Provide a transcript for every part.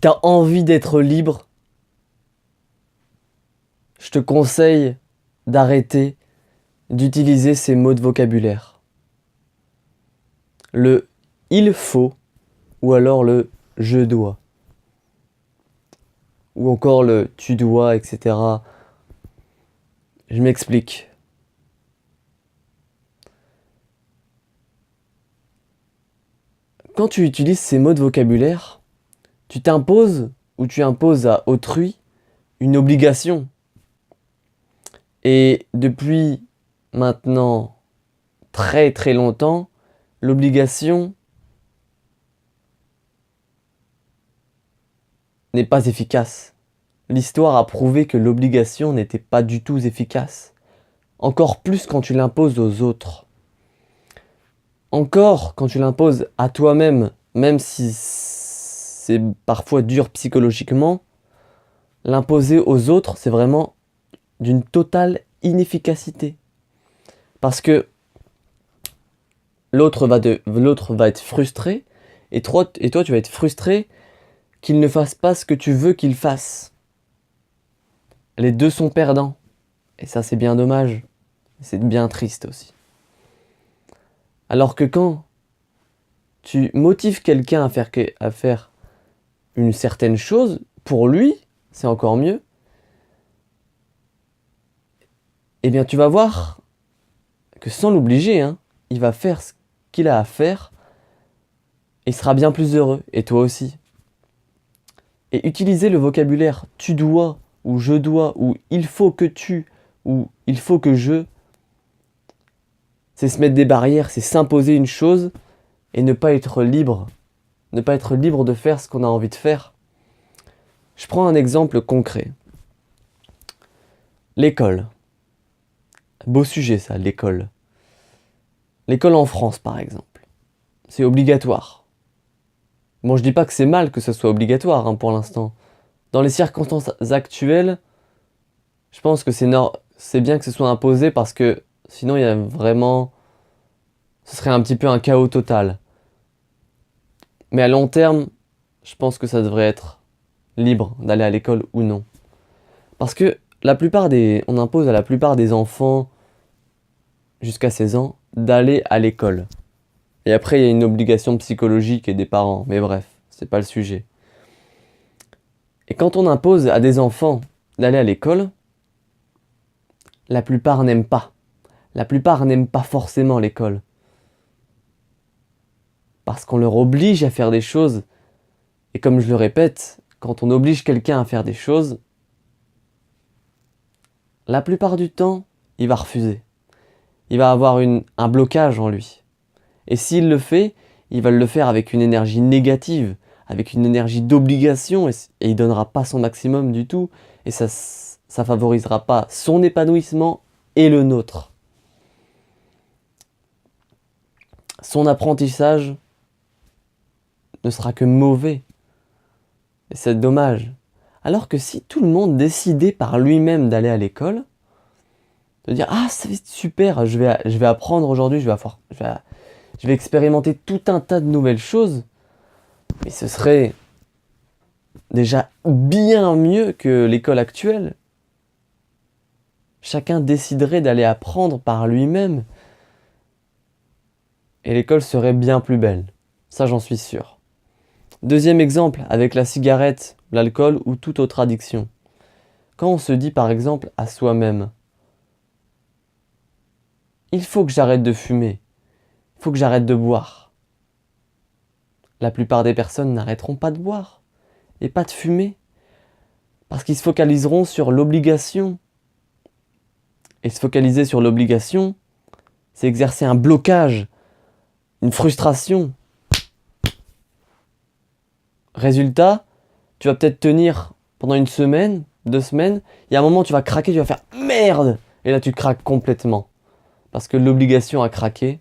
tu as envie d'être libre, je te conseille d'arrêter d'utiliser ces mots de vocabulaire. Le il faut ou alors le je dois. Ou encore le tu dois, etc. Je m'explique. Quand tu utilises ces mots de vocabulaire, tu t'imposes ou tu imposes à autrui une obligation. Et depuis maintenant très très longtemps, l'obligation n'est pas efficace. L'histoire a prouvé que l'obligation n'était pas du tout efficace. Encore plus quand tu l'imposes aux autres. Encore quand tu l'imposes à toi-même, même si c'est parfois dur psychologiquement, l'imposer aux autres, c'est vraiment d'une totale inefficacité. Parce que l'autre va être frustré, et toi, tu vas être frustré qu'il ne fasse pas ce que tu veux qu'il fasse. Les deux sont perdants. Et ça, c'est bien dommage. C'est bien triste aussi. Alors que quand tu motives quelqu'un à faire une certaine chose, pour lui, c'est encore mieux, eh bien tu vas voir que sans l'obliger, hein, il va faire ce qu'il a à faire et sera bien plus heureux, et toi aussi. Et utiliser le vocabulaire tu dois, ou je dois, ou il faut que tu, ou il faut que je, c'est se mettre des barrières, c'est s'imposer une chose et ne pas être libre. Ne pas être libre de faire ce qu'on a envie de faire. Je prends un exemple concret. L'école. Beau sujet ça, l'école. L'école en France par exemple. C'est obligatoire. Bon, je dis pas que c'est mal que ce soit obligatoire hein, pour l'instant. Dans les circonstances actuelles, je pense que c'est bien que ce soit imposé parce que sinon il y a vraiment... Ce serait un petit peu un chaos total. Mais à long terme, je pense que ça devrait être libre d'aller à l'école ou non. Parce que on impose à la plupart des enfants jusqu'à 16 ans d'aller à l'école. Et après, il y a une obligation psychologique et des parents. Mais bref, c'est pas le sujet. Et quand on impose à des enfants d'aller à l'école, la plupart n'aiment pas. La plupart n'aiment pas forcément l'école. Parce qu'on leur oblige à faire des choses. Et comme je le répète, quand on oblige quelqu'un à faire des choses, la plupart du temps, il va refuser. Il va avoir un blocage en lui. Et s'il le fait, il va le faire avec une énergie négative, avec une énergie d'obligation, et il donnera pas son maximum du tout, et ça favorisera pas son épanouissement et le nôtre. Son apprentissage ne sera que mauvais. Et c'est dommage. Alors que si tout le monde décidait par lui-même d'aller à l'école, de dire ah ça va être super, je vais apprendre aujourd'hui, je vais expérimenter tout un tas de nouvelles choses, mais ce serait déjà bien mieux que l'école actuelle. Chacun déciderait d'aller apprendre par lui-même. Et l'école serait bien plus belle. Ça, j'en suis sûr. Deuxième exemple, avec la cigarette, l'alcool ou toute autre addiction. Quand on se dit par exemple à soi-même, il faut que j'arrête de fumer, il faut que j'arrête de boire. La plupart des personnes n'arrêteront pas de boire et pas de fumer, parce qu'ils se focaliseront sur l'obligation. Et se focaliser sur l'obligation, c'est exercer un blocage, une frustration. Résultat, tu vas peut-être tenir pendant une semaine, 2 semaines, et à un moment tu vas craquer, tu vas faire merde, et là tu craques complètement. Parce que l'obligation a craqué,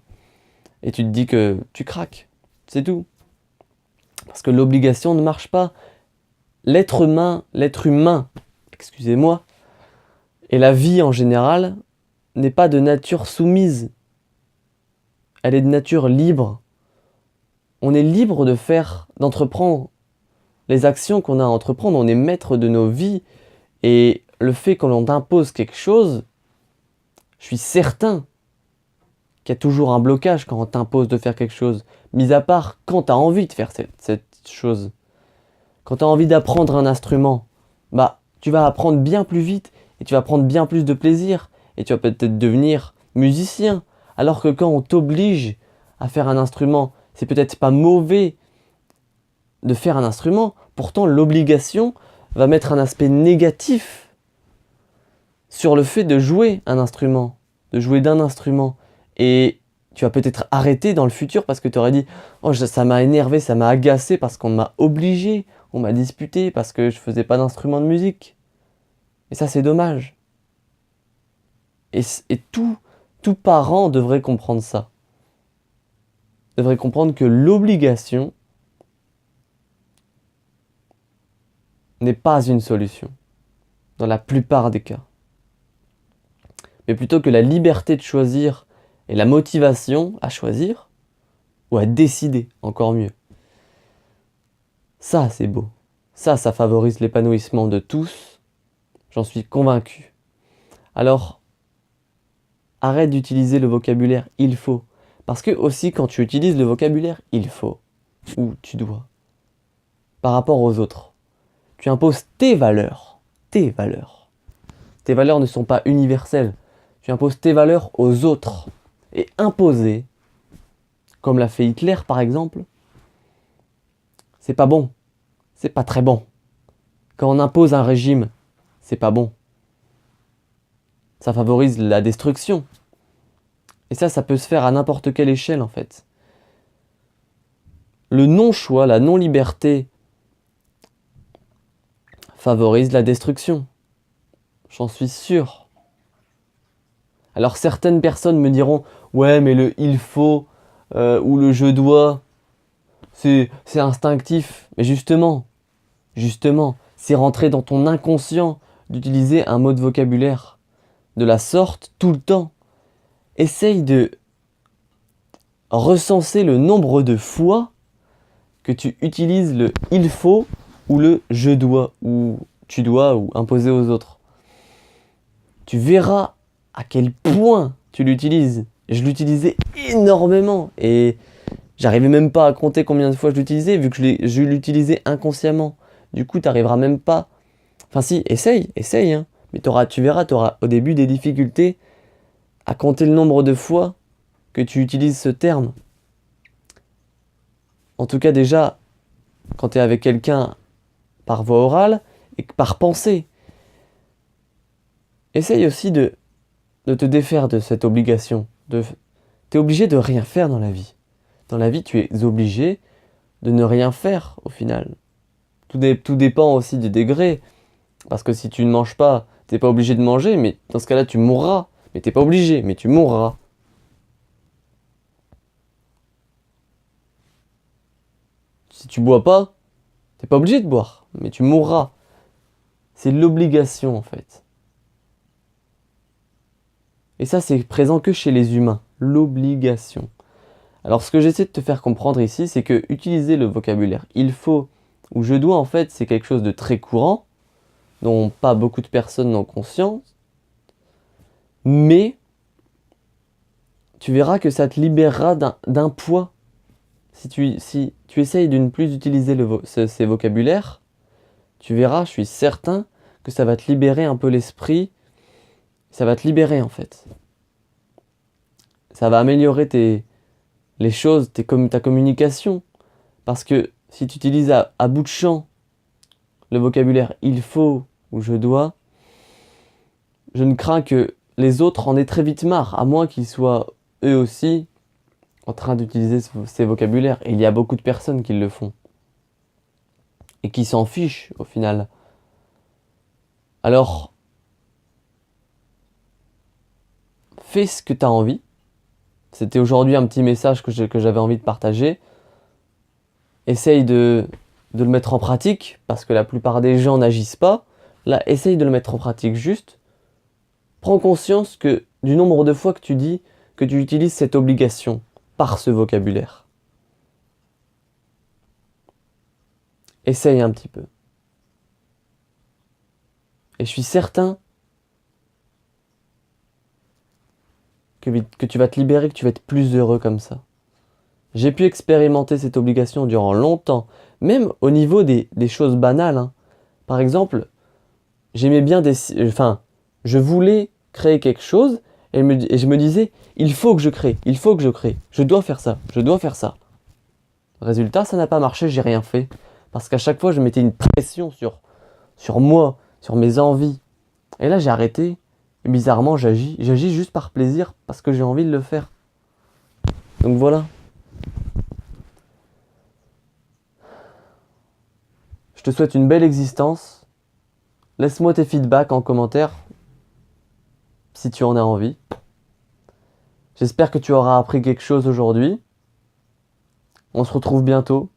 et tu te dis que tu craques, c'est tout. Parce que l'obligation ne marche pas. L'être humain, excusez-moi, et la vie en général, n'est pas de nature soumise. Elle est de nature libre. On est libre d'entreprendre les actions qu'on a à entreprendre, on est maître de nos vies. Et le fait qu'on t'impose quelque chose, je suis certain qu'il y a toujours un blocage quand on t'impose de faire quelque chose. Mis à part quand tu as envie de faire cette chose. Quand tu as envie d'apprendre un instrument, bah, tu vas apprendre bien plus vite et tu vas prendre bien plus de plaisir et tu vas peut-être devenir musicien. Alors que quand on t'oblige à faire un instrument, c'est peut-être pas mauvais de faire un instrument, pourtant l'obligation va mettre un aspect négatif sur le fait de jouer un instrument, de jouer d'un instrument. Et tu vas peut-être arrêter dans le futur parce que tu aurais dit « Oh, ça m'a énervé, ça m'a agacé parce qu'on m'a obligé, on m'a disputé parce que je faisais pas d'instrument de musique. » Et ça, c'est dommage. Et tout parent devrait comprendre ça. Devrait comprendre que l'obligation n'est pas une solution, dans la plupart des cas. Mais plutôt que la liberté de choisir et la motivation à choisir, ou à décider, encore mieux. Ça, c'est beau. Ça favorise l'épanouissement de tous. J'en suis convaincu. Alors, arrête d'utiliser le vocabulaire « il faut ». Parce que aussi, quand tu utilises le vocabulaire « il faut » ou « tu dois », par rapport aux autres, tu imposes tes valeurs. Tes valeurs. Tes valeurs ne sont pas universelles. Tu imposes tes valeurs aux autres. Et imposer, comme l'a fait Hitler par exemple, c'est pas bon. C'est pas très bon. Quand on impose un régime, c'est pas bon. Ça favorise la destruction. Et ça peut se faire à n'importe quelle échelle en fait. Le non-choix, la non-liberté favorise la destruction. J'en suis sûr. Alors certaines personnes me diront « Ouais, mais le il faut ou le je dois, c'est instinctif. » Mais justement, c'est rentré dans ton inconscient d'utiliser un mot de vocabulaire de la sorte tout le temps. Essaye de recenser le nombre de fois que tu utilises le « il faut » ou le « je dois » ou « tu dois » ou « imposer aux autres. Tu verras à quel point tu l'utilises. Je l'utilisais énormément et j'arrivais même pas à compter combien de fois je l'utilisais vu que je l'utilisais inconsciemment. Du coup, tu n'arriveras même pas... Enfin si, essaye, hein. Mais tu verras, tu auras au début des difficultés à compter le nombre de fois que tu utilises ce terme. En tout cas, déjà, quand tu es avec quelqu'un par voie orale et par pensée. Essaye aussi de te défaire de cette obligation. Tu es obligé de rien faire dans la vie. Dans la vie, tu es obligé de ne rien faire au final. Tout dépend aussi du degré. Parce que si tu ne manges pas, t'es pas obligé de manger, mais dans ce cas-là, tu mourras. Mais t'es pas obligé, mais tu mourras. Si tu bois pas, t'es pas obligé de boire, mais tu mourras. C'est l'obligation en fait. Et ça, c'est présent que chez les humains. L'obligation. Alors ce que j'essaie de te faire comprendre ici, c'est que utiliser le vocabulaire « il faut » ou « je dois » en fait, c'est quelque chose de très courant, dont pas beaucoup de personnes n'ont conscience, mais tu verras que ça te libérera d'un poids. Si tu essayes de ne plus utiliser ces vocabulaires, tu verras, je suis certain, que ça va te libérer un peu l'esprit, ça va te libérer en fait. Ça va améliorer les choses, ta communication. Parce que si tu utilises à bout de champ le vocabulaire « il faut » ou « je dois », je ne crains que les autres en aient très vite marre, à moins qu'ils soient eux aussi en train d'utiliser ces vocabulaires. Et il y a beaucoup de personnes qui le font. Et qui s'en fichent au final. Alors, fais ce que tu as envie. C'était aujourd'hui un petit message que j'avais envie de partager. Essaye de le mettre en pratique, parce que la plupart des gens n'agissent pas. Là, essaye de le mettre en pratique juste. Prends conscience du nombre de fois que tu dis que tu utilises cette obligation par ce vocabulaire. Essaye un petit peu. Et je suis certain que tu vas te libérer, que tu vas être plus heureux comme ça. J'ai pu expérimenter cette obligation durant longtemps, même au niveau des choses banales, hein. Par exemple, j'aimais bien enfin, je voulais créer quelque chose et je me disais, il faut que je crée, il faut que je crée, je dois faire ça, je dois faire ça. Résultat, ça n'a pas marché, j'ai rien fait. Parce qu'à chaque fois, je mettais une pression sur moi, sur mes envies. Et là, j'ai arrêté. Et bizarrement, j'agis juste par plaisir, parce que j'ai envie de le faire. Donc voilà. Je te souhaite une belle existence. Laisse-moi tes feedbacks en commentaire, si tu en as envie. J'espère que tu auras appris quelque chose aujourd'hui. On se retrouve bientôt